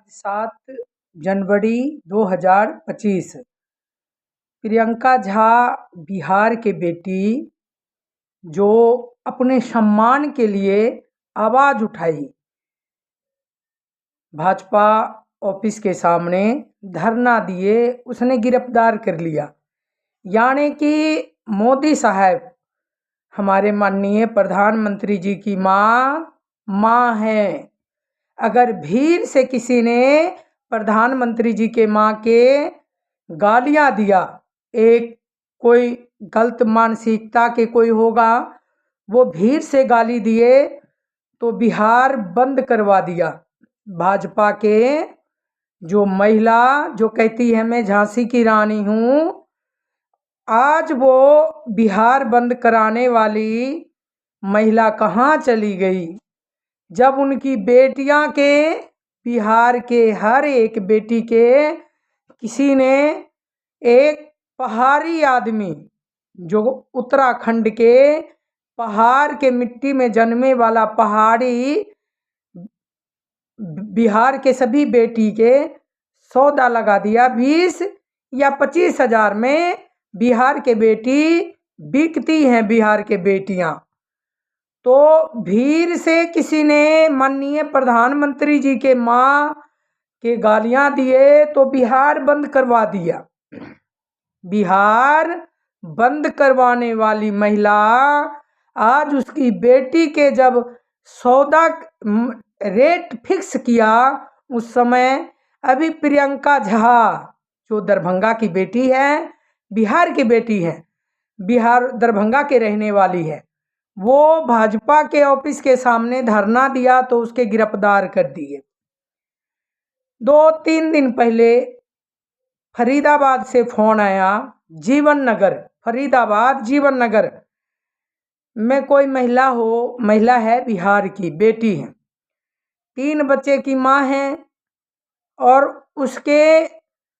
7 जनवरी 2025। प्रियंका झा बिहार के बेटी जो अपने सम्मान के लिए आवाज़ उठाई, भाजपा ऑफिस के सामने धरना दिए, उसने गिरफ्तार कर लिया। यानी कि मोदी साहब हमारे माननीय प्रधानमंत्री जी की माँ हैं। अगर भीड़ से किसी ने प्रधानमंत्री जी के माँ के गालियाँ दिया, एक कोई गलत मानसिकता के कोई होगा, वो भीड़ से गाली दिए तो बिहार बंद करवा दिया। भाजपा के जो महिला जो कहती है मैं झांसी की रानी हूँ, आज वो बिहार बंद कराने वाली महिला कहाँ चली गई? जब उनकी बेटियां के, बिहार के हर एक बेटी के किसी ने, एक पहाड़ी आदमी जो उत्तराखंड के पहाड़ के मिट्टी में जन्मे वाला पहाड़ी, बिहार के सभी बेटी के सौदा लगा दिया। 20 या 25 हज़ार में बिहार के बेटी बिकती हैं। बिहार के बेटियां तो भीड़ से किसी ने माननीय प्रधानमंत्री जी के माँ के गालियां दिए तो बिहार बंद करवा दिया। बिहार बंद करवाने वाली महिला आज उसकी बेटी के जब सौदा रेट फिक्स किया, उस समय अभी प्रियंका झा जो दरभंगा की बेटी है, बिहार की बेटी है, बिहार दरभंगा के रहने वाली है, वो भाजपा के ऑफिस के सामने धरना दिया तो उसके गिरफ्तार कर दिए। 2-3 दिन पहले फरीदाबाद से फोन आया, जीवन नगर, फरीदाबाद जीवन नगर में कोई महिला है, बिहार की बेटी है, 3 बच्चे की माँ है, और उसके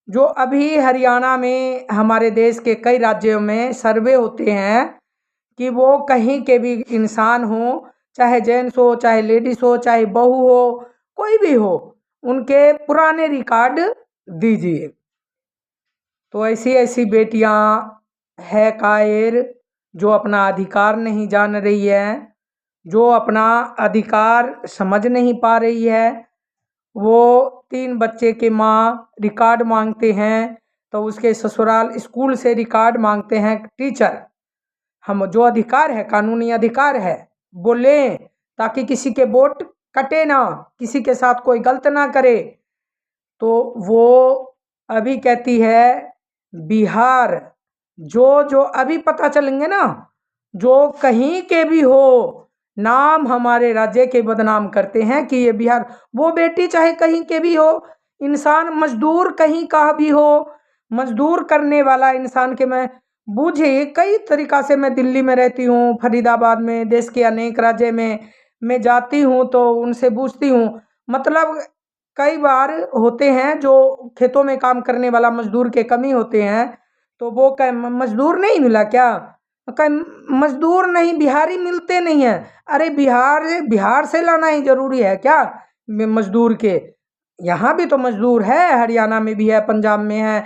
जो अभी हरियाणा में हमारे देश के कई राज्यों में सर्वे होते हैं कि वो कहीं के भी इंसान हो, चाहे जेंट्स हो, चाहे लेडीज हो, चाहे बहू हो, कोई भी हो, उनके पुराने रिकॉर्ड दीजिए। तो ऐसी बेटियां है कायर जो अपना अधिकार नहीं जान रही है, जो अपना अधिकार समझ नहीं पा रही है। वो 3 बच्चे के माँ रिकॉर्ड मांगते हैं तो उसके ससुराल स्कूल से रिकॉर्ड मांगते हैं टीचर। हम जो अधिकार है, कानूनी अधिकार है, बोले ताकि किसी के वोट कटे ना, किसी के साथ कोई गलत ना करे। तो वो अभी कहती है बिहार जो अभी पता चलेंगे ना, जो कहीं के भी हो, नाम हमारे राज्य के बदनाम करते हैं कि ये बिहार, वो बेटी चाहे कहीं के भी हो, इंसान मजदूर कहीं का भी हो, मजदूर करने वाला इंसान के, मैं बूझे कई तरीक़ा से, मैं दिल्ली में रहती हूँ, फरीदाबाद में, देश के अनेक राज्य में मैं जाती हूँ तो उनसे पूछती हूँ। मतलब कई बार होते हैं जो खेतों में काम करने वाला मजदूर के कमी होते हैं, तो वो कह मजदूर नहीं मिला क्या? मजदूर नहीं, बिहारी मिलते नहीं हैं। अरे बिहार से लाना ही जरूरी है क्या मजदूर के? यहाँ भी तो मजदूर है, हरियाणा में भी है, पंजाब में है,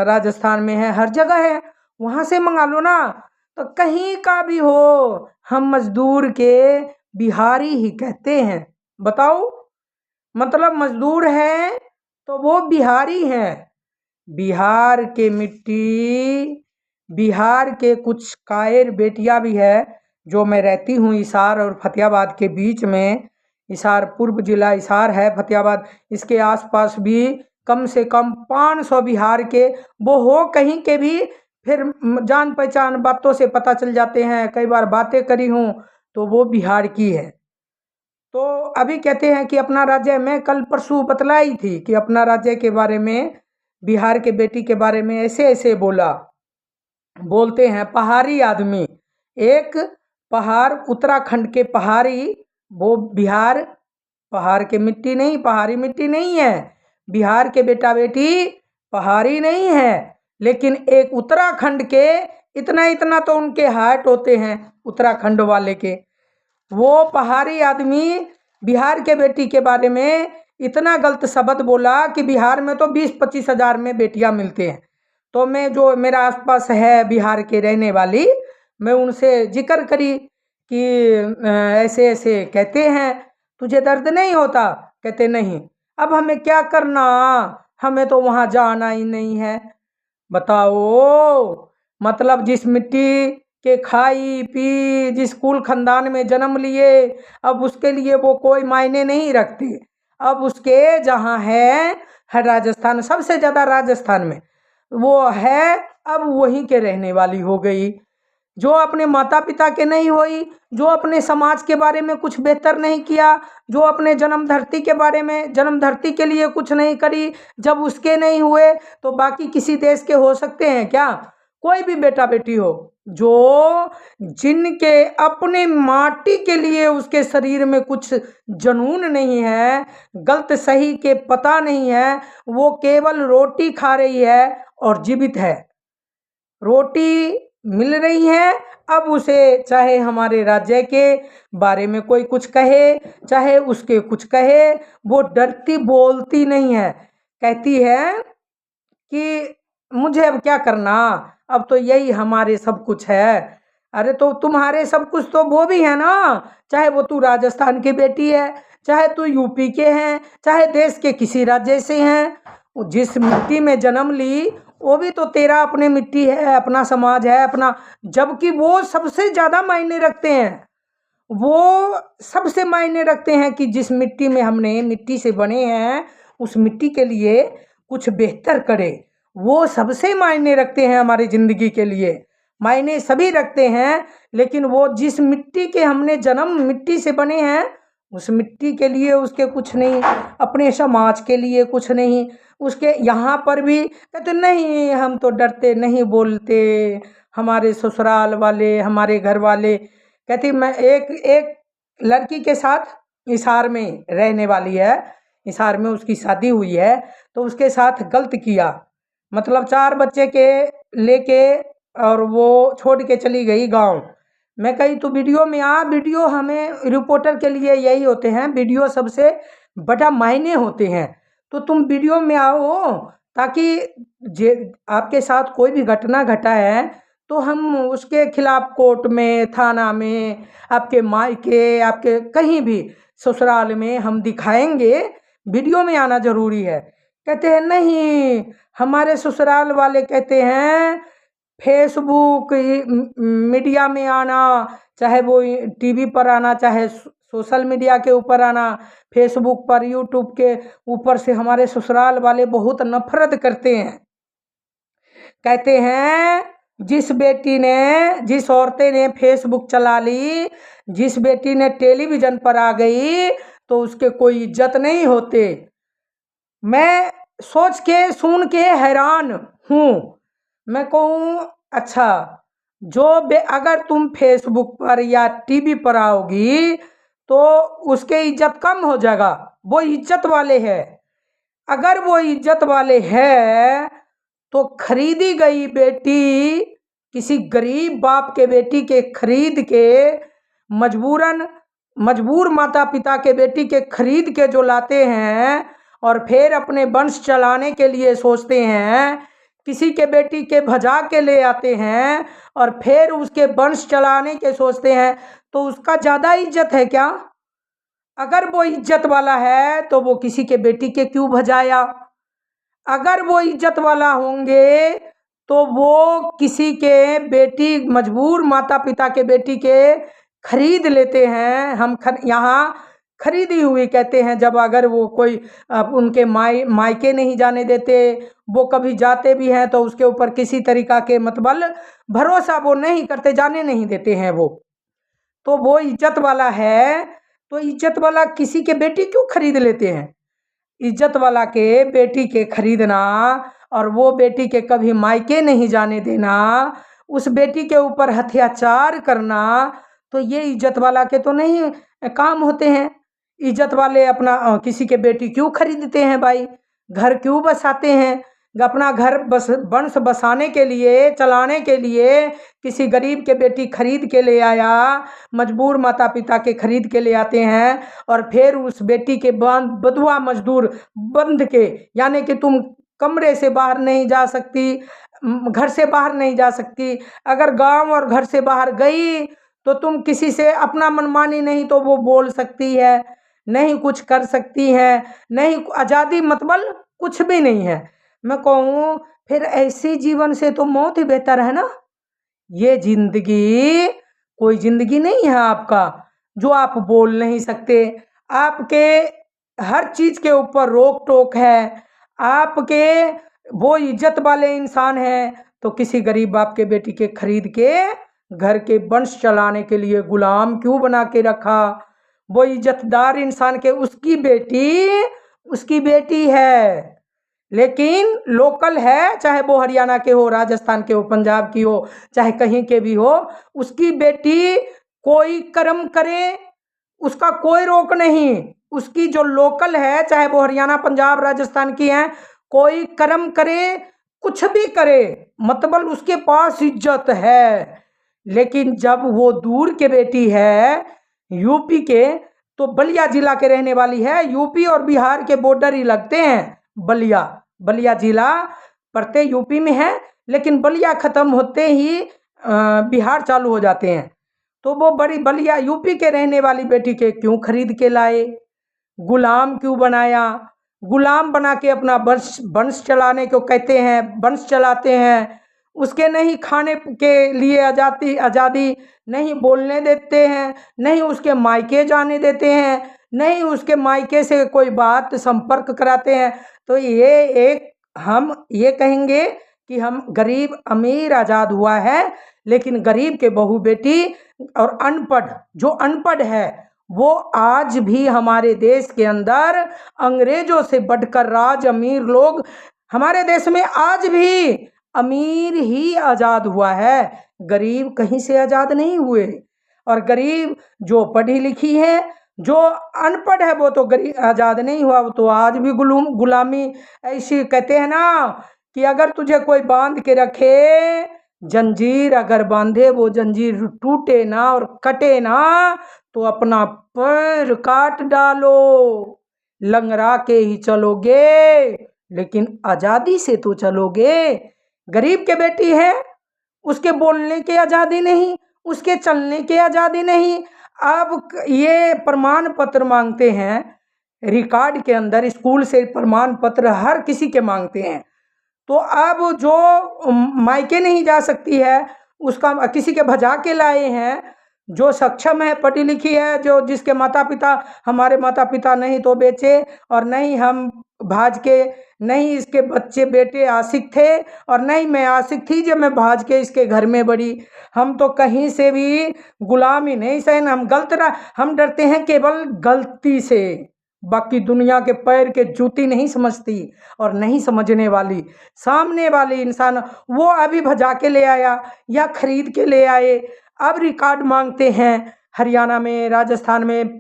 राजस्थान में है, हर जगह है, वहाँ से मंगा लो ना। तो कहीं का भी हो, हम मजदूर के बिहारी ही कहते हैं। बताओ, मतलब मजदूर है तो वो बिहारी हैं। बिहार के मिट्टी, बिहार के कुछ कायर बेटियां भी है, जो मैं रहती हूँ हिसार और फतेहाबाद के बीच में। हिसार पूर्व जिला हिसार है, फतेहाबाद इसके आसपास भी कम से कम 500 बिहार के वो हो, कहीं के भी फिर जान पहचान बातों से पता चल जाते हैं, कई बार बातें करी हूँ तो वो बिहार की है। तो अभी कहते हैं कि अपना राज्य, मैं कल परसों बतलाई थी कि अपना राज्य के बारे में, बिहार के बेटी के बारे में ऐसे बोलते हैं पहाड़ी आदमी। एक पहाड़, उत्तराखंड के पहाड़ी, वो बिहार पहाड़ के मिट्टी नहीं, पहाड़ी मिट्टी नहीं है। बिहार के बेटा बेटी पहाड़ी नहीं है, लेकिन एक उत्तराखंड के, इतना तो उनके हार्ट होते हैं उत्तराखंड वाले के, वो पहाड़ी आदमी बिहार के बेटी के बारे में इतना गलत शब्द बोला कि बिहार में तो 20-25 हज़ार में बेटियां मिलते हैं। तो मैं जो मेरा आसपास है बिहार के रहने वाली, मैं उनसे जिक्र करी कि ऐसे ऐसे कहते हैं, तुझे दर्द नहीं होता? कहते नहीं। अब हमें क्या करना, हमें तो वहाँ जाना ही नहीं है। बताओ, मतलब जिस मिट्टी के खाई पी, जिस कुल खानदान में जन्म लिए, अब उसके लिए वो कोई मायने नहीं रखती। अब उसके जहाँ है राजस्थान, सबसे ज़्यादा राजस्थान में वो है, अब वहीं के रहने वाली हो गई। जो अपने माता पिता के नहीं हुई, जो अपने समाज के बारे में कुछ बेहतर नहीं किया, जो अपने जन्म धरती के बारे में, जन्म धरती के लिए कुछ नहीं करी, जब उसके नहीं हुए तो बाकी किसी देश के हो सकते हैं क्या? कोई भी बेटा बेटी हो, जो जिनके अपने माटी के लिए उसके शरीर में कुछ जुनून नहीं है, गलत सही के पता नहीं है, वो केवल रोटी खा रही है और जीवित है। रोटी मिल रही है, अब उसे चाहे हमारे राज्य के बारे में कोई कुछ कहे, चाहे उसके कुछ कहे, वो डरती बोलती नहीं है। कहती है कि मुझे अब क्या करना, अब तो यही हमारे सब कुछ है। अरे तो तुम्हारे सब कुछ तो वो भी है ना, चाहे वो तू राजस्थान की बेटी है, चाहे तू यूपी के हैं, चाहे देश के किसी राज्य से हैं। जिस मिट्टी में जन्म ली वो भी तो तेरा अपने मिट्टी है, अपना समाज है, अपना, जबकि वो सबसे ज़्यादा मायने रखते हैं। वो सबसे मायने रखते हैं कि जिस मिट्टी में हमने, मिट्टी से बने हैं, उस मिट्टी के लिए कुछ बेहतर करे। वो सबसे मायने रखते हैं हमारी ज़िंदगी के लिए, मायने सभी रखते हैं। लेकिन वो जिस मिट्टी के हमने जन्म, मिट्टी से बने हैं, उस मिट्टी के लिए उसके कुछ नहीं, अपने समाज के लिए कुछ नहीं। उसके यहाँ पर भी कहते नहीं, हम तो डरते नहीं बोलते, हमारे ससुराल वाले, हमारे घर वाले। कहती मैं एक एक लड़की के साथ हिसार में रहने वाली है, हिसार में उसकी शादी हुई है, तो उसके साथ गलत किया, मतलब 4 बच्चे के लेके और वो छोड़ के चली गई गांव। मैं कही तू वीडियो में आ, वीडियो हमें रिपोर्टर के लिए यही होते हैं, वीडियो सबसे बड़ा मायने होते हैं। तो तुम वीडियो में आओ, ताकि जे आपके साथ कोई भी घटना घटा है तो हम उसके खिलाफ कोर्ट में, थाना में, आपके मायके, आपके कहीं भी ससुराल में हम दिखाएंगे, वीडियो में आना जरूरी है। कहते हैं नहीं, हमारे ससुराल वाले कहते हैं फेसबुक मीडिया में आना, चाहे वो टीवी पर आना, चाहे सोशल मीडिया के ऊपर आना, फेसबुक पर, यूट्यूब के ऊपर से हमारे ससुराल वाले बहुत नफरत करते हैं। कहते हैं जिस बेटी ने, जिस औरतें ने फेसबुक चला ली, जिस बेटी ने टेलीविज़न पर आ गई, तो उसके कोई इज्जत नहीं होते। मैं सोच के सुन के हैरान हूँ। मैं कहूँ अच्छा, जो अगर तुम फेसबुक पर या टीवी पर आओगी तो उसके इज्जत कम हो जाएगा, वो इज्जत वाले हैं। अगर वो इज्जत वाले हैं तो खरीदी गई बेटी, किसी गरीब बाप के बेटी के खरीद के, मजबूर माता पिता के बेटी के खरीद के जो लाते हैं और फिर अपने वंश चलाने के लिए सोचते हैं, किसी के बेटी के भजा के ले आते हैं और फिर उसके वंश चलाने के सोचते हैं, तो उसका ज़्यादा इज्जत है क्या? अगर वो इज्जत वाला है तो वो किसी के बेटी के क्यों भजाया? अगर वो इज्जत वाला होंगे तो वो किसी के बेटी, मजबूर माता पिता के बेटी के खरीद लेते हैं। हम यहाँ खरीदी हुई कहते हैं, जब अगर वो कोई उनके मायके नहीं जाने देते, वो कभी जाते भी हैं तो उसके ऊपर किसी तरीका के मतलब भरोसा वो नहीं करते, जाने नहीं देते हैं वो, तो वो इज्जत वाला है। तो इज्जत वाला किसी के बेटी क्यों खरीद लेते हैं? इज्जत वाला के बेटी के खरीदना और वो बेटी के कभी मायके नहीं जाने देना, उस बेटी के ऊपर अत्याचार करना, तो ये इज्जत वाला के तो नहीं काम होते हैं। इज्जत वाले अपना किसी के बेटी क्यों खरीदते हैं भाई? घर क्यों बसाते हैं? अपना घर बस वंश बसाने के लिए, चलाने के लिए किसी गरीब के बेटी खरीद के ले आया, मजबूर माता पिता के खरीद के ले आते हैं, और फिर उस बेटी के बंधुआ मजदूर बंध के, यानी कि तुम कमरे से बाहर नहीं जा सकती, घर से बाहर नहीं जा सकती। अगर गांव और घर से बाहर गई तो तुम किसी से अपना मनमानी नहीं तो वो बोल सकती है, नहीं कुछ कर सकती है, नहीं आज़ादी मतलब कुछ भी नहीं है। मैं कहूँ फिर ऐसी जीवन से तो मौत ही बेहतर है ना। ये जिंदगी कोई जिंदगी नहीं है आपका, जो आप बोल नहीं सकते, आपके हर चीज के ऊपर रोक टोक है, आपके वो इज्जत वाले इंसान हैं तो किसी गरीब बाप के बेटी के खरीद के घर के वंश चलाने के लिए गुलाम क्यों बना के रखा। वो इज्जतदार इंसान के उसकी बेटी है, लेकिन लोकल है, चाहे वो हरियाणा के हो, राजस्थान के हो, पंजाब की हो, चाहे कहीं के भी हो, उसकी बेटी कोई कर्म करे उसका कोई रोक नहीं। उसकी जो लोकल है, चाहे वो हरियाणा पंजाब राजस्थान की है, कोई कर्म करे कुछ भी करे, मतलब उसके पास इज्जत है। लेकिन जब वो दूर के बेटी है यूपी के, तो बलिया जिला के रहने वाली है, यूपी और बिहार के बॉर्डर ही लगते हैं। बलिया जिला पड़ते यूपी में है, लेकिन बलिया खत्म होते ही बिहार चालू हो जाते हैं। तो वो बड़ी बलिया यूपी के रहने वाली बेटी के क्यों खरीद के लाए, गुलाम क्यों बनाया। गुलाम बना के अपना वंश चलाने को कहते हैं, वंश चलाते हैं। उसके नहीं खाने के लिए आज़ादी, नहीं बोलने देते हैं, नहीं उसके मायके जाने देते हैं, नहीं उसके मायके से कोई बात संपर्क कराते हैं। तो हम ये कहेंगे कि हम गरीब अमीर आज़ाद हुआ है, लेकिन गरीब के बहू बेटी और जो अनपढ़ है वो आज भी हमारे देश के अंदर अंग्रेजों से बढ़कर अमीर लोग हमारे देश में आज भी अमीर ही आज़ाद हुआ है, गरीब कहीं से आज़ाद नहीं हुए। और गरीब जो पढ़ी लिखी है, जो अनपढ़ है, वो तो गरीब आज़ाद नहीं हुआ, वो तो आज भी गुलामी। ऐसी कहते हैं ना कि अगर तुझे कोई बांध के रखे, जंजीर अगर बांधे वो जंजीर टूटे ना और कटे ना, तो अपना पैर काट डालो, लंगड़ा के ही चलोगे, लेकिन आज़ादी से तो चलोगे। गरीब के बेटी है, उसके बोलने की आज़ादी नहीं, उसके चलने की आज़ादी नहीं। अब ये प्रमाण पत्र मांगते हैं, रिकॉर्ड के अंदर स्कूल से प्रमाण पत्र हर किसी के मांगते हैं। तो अब जो मायके नहीं जा सकती है, उसका किसी के भजा के लाए हैं, जो सक्षम है, पढ़ी लिखी है, जो जिसके माता पिता, हमारे माता पिता नहीं तो बेचे, और नहीं हम भाज के, नहीं इसके बच्चे बेटे आशिक थे, और नहीं मैं आशिक थी जब मैं भाज के इसके घर में बड़ी। हम तो कहीं से भी गुलामी नहीं सहन, हम डरते हैं केवल गलती से, बाकी दुनिया के पैर के जूती नहीं समझती और नहीं समझने वाली। सामने वाली इंसान वो अभी भजा के ले आया या खरीद के ले आए, अब रिकॉर्ड मांगते हैं। हरियाणा में, राजस्थान में,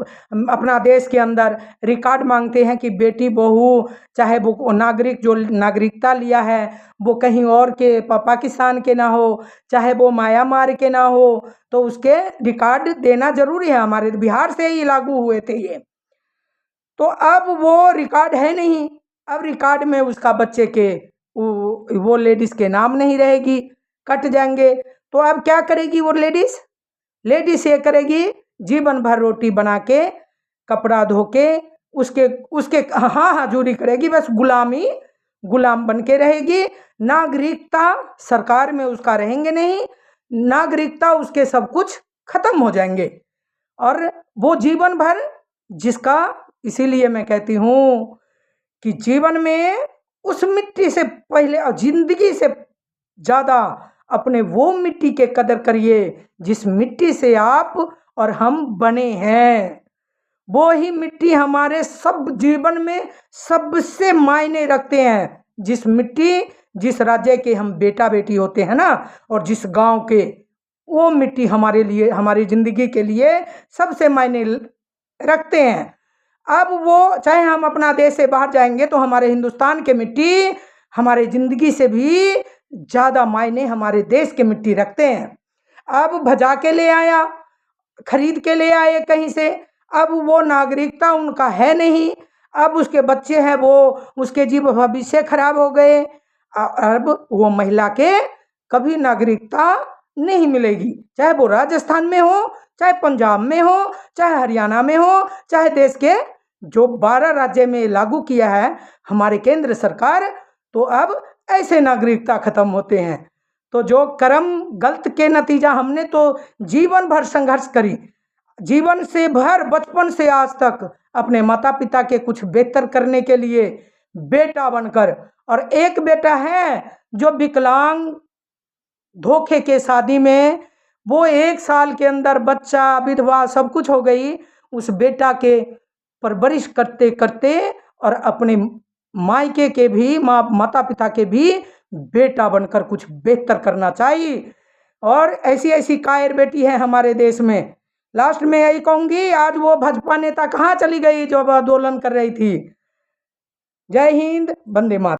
अपना देश के अंदर रिकॉर्ड मांगते हैं कि बेटी बहू, चाहे वो नागरिक जो नागरिकता लिया है वो कहीं और के पाकिस्तान के ना हो, चाहे वो म्यांमार के ना हो, तो उसके रिकॉर्ड देना जरूरी है। हमारे बिहार से ही लागू हुए थे ये। तो अब वो रिकॉर्ड है नहीं, अब रिकॉर्ड में उसका बच्चे के वो लेडीज के नाम नहीं रहेगी, कट जाएंगे। तो अब क्या करेगी वो लेडीज ये करेगी, जीवन भर रोटी बना के, कपड़ा धो के, उसके हाँ हजूरी करेगी, बस गुलाम बन के रहेगी। नागरिकता सरकार में उसका रहेंगे नहीं, नागरिकता उसके सब कुछ खत्म हो जाएंगे, और वो जीवन भर जिसका, इसीलिए मैं कहती हूँ कि जीवन में उस मिट्टी से पहले और जिंदगी से ज़्यादा अपने वो मिट्टी के कदर करिए जिस मिट्टी से आप और हम बने हैं। वो ही मिट्टी हमारे सब जीवन में सबसे मायने रखते हैं। जिस राज्य के हम बेटा बेटी होते हैं ना, और जिस गांव के, वो मिट्टी हमारे लिए, हमारी जिंदगी के लिए सबसे मायने रखते हैं। अब वो चाहे हम अपना देश से बाहर जाएंगे तो हमारे हिंदुस्तान के मिट्टी हमारे ज़िंदगी से भी ज़्यादा मायने हमारे देश के मिट्टी रखते हैं। अब भजा के ले आया, खरीद के ले आए कहीं से, अब वो नागरिकता उनका है नहीं, अब उसके बच्चे हैं वो, उसके जीव भविष्य खराब हो गए। अब वो महिला के कभी नागरिकता नहीं मिलेगी, चाहे वो राजस्थान में हो, चाहे पंजाब में हो, चाहे हरियाणा में हो, चाहे देश के जो 12 राज्य में लागू किया है हमारे केंद्र सरकार, तो अब ऐसे नागरिकता खत्म होते हैं। तो जो कर्म गलत के नतीजा हमने तो जीवन भर संघर्ष करी, जीवन से भर बचपन से आज तक अपने माता पिता के कुछ बेहतर करने के लिए बेटा बनकर, और एक बेटा है जो विकलांग धोखे के शादी में वो 1 साल के अंदर बच्चा विधवा सब कुछ हो गई, उस बेटा के परवरिश करते करते और अपने मायके के भी माता पिता के भी बेटा बनकर कुछ बेहतर करना चाहिए। और ऐसी ऐसी कायर बेटी है हमारे देश में। लास्ट में यही कहूँगी, आज वो भाजपा नेता कहाँ चली गई जो अब आंदोलन कर रही थी। जय हिंद, वंदे मातरम।